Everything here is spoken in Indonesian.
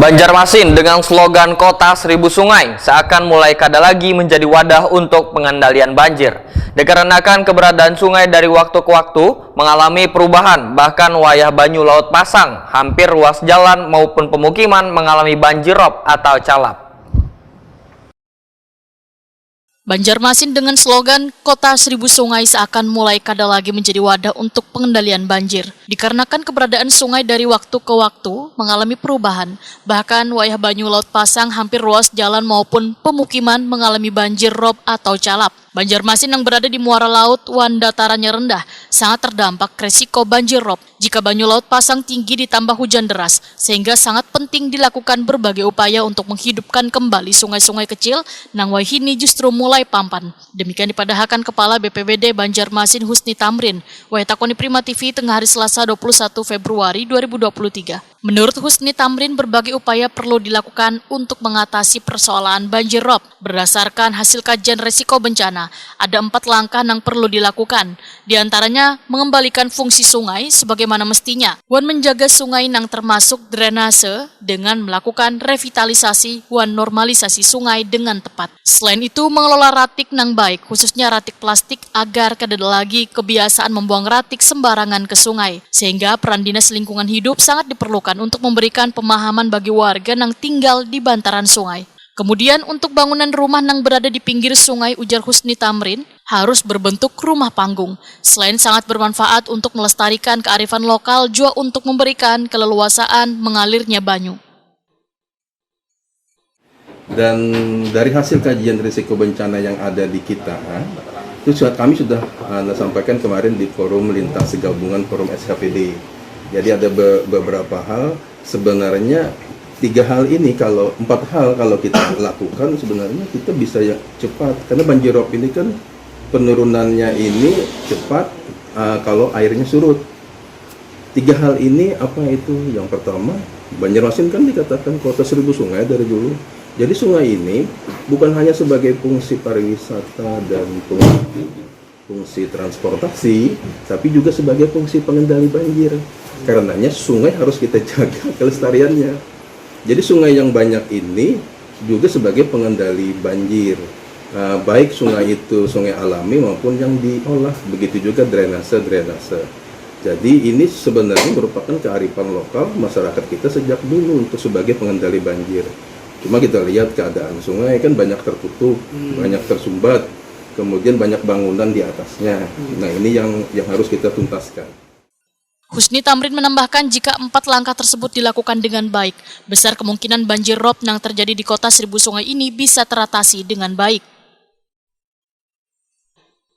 Banjarmasin dengan slogan Kota Seribu Sungai seakan mulai kada lagi menjadi wadah untuk pengendalian banjir. Dikarenakan keberadaan sungai dari waktu ke waktu mengalami perubahan, bahkan wayah Banyu Laut Pasang, hampir ruas jalan maupun pemukiman mengalami banjir rob atau calap. Banjarmasin dengan slogan Kota Seribu Sungai seakan mulai kada lagi menjadi wadah untuk pengendalian banjir. Dikarenakan keberadaan sungai dari waktu ke waktu mengalami perubahan, bahkan wayah Banyu Laut Pasang hampir ruas jalan maupun pemukiman mengalami banjir rob atau calap. Banjarmasin yang berada di muara laut wan datarannya rendah sangat terdampak resiko banjir rob jika Banyu Laut Pasang tinggi ditambah hujan deras, sehingga sangat penting dilakukan berbagai upaya untuk menghidupkan kembali sungai-sungai kecil nang wahini justru mulai pampan. Demikian dipadahkan Kepala BPBD Banjarmasin Husni Tamrin, Takoni Prima TV tengah hari Selasa 21 Februari 2023. Menurut Husni Tamrin, berbagai upaya perlu dilakukan untuk mengatasi persoalan banjir rob. Berdasarkan hasil kajian resiko bencana, ada 4 langkah yang perlu dilakukan. Di antaranya, mengembalikan fungsi sungai sebagaimana mestinya. Wan menjaga sungai yang termasuk drainase dengan melakukan revitalisasi wan normalisasi sungai dengan tepat. Selain itu, mengelola ratik yang baik, khususnya ratik plastik agar kada lagi kebiasaan membuang ratik sembarangan ke sungai. Sehingga peran Dinas Lingkungan Hidup sangat diperlukan untuk memberikan pemahaman bagi warga yang tinggal di bantaran sungai. Kemudian untuk bangunan rumah yang berada di pinggir sungai, ujar Husni Tamrin, harus berbentuk rumah panggung. Selain sangat bermanfaat untuk melestarikan kearifan lokal, juga untuk memberikan keleluasaan mengalirnya banyu. Dan dari hasil kajian risiko bencana yang ada di kita, itu kami sudah sampaikan kemarin di forum lintas gabungan forum SKPD. Jadi ada beberapa hal, sebenarnya 4 hal kalau kita lakukan sebenarnya kita bisa yang cepat, karena banjir rob ini kan penurunannya ini cepat kalau airnya surut. 3 hal ini apa itu? Yang pertama, Banjarmasin kan dikatakan kota seribu sungai dari dulu. Jadi sungai ini bukan hanya sebagai fungsi pariwisata dan fungsi transportasi, tapi juga sebagai fungsi pengendali banjir. Karenanya sungai harus kita jaga kelestariannya. Jadi sungai yang banyak ini juga sebagai pengendali banjir. Baik sungai itu sungai alami maupun yang diolah, begitu juga drainase. Jadi ini sebenarnya merupakan kearifan lokal masyarakat kita sejak dulu untuk sebagai pengendali banjir. Cuma kita lihat keadaan sungai kan banyak tertutup, banyak tersumbat, kemudian banyak bangunan di atasnya. Nah ini yang harus kita tuntaskan. Husni Tamrin menambahkan jika 4 langkah tersebut dilakukan dengan baik, besar kemungkinan banjir rob yang terjadi di Kota Seribu Sungai ini bisa teratasi dengan baik.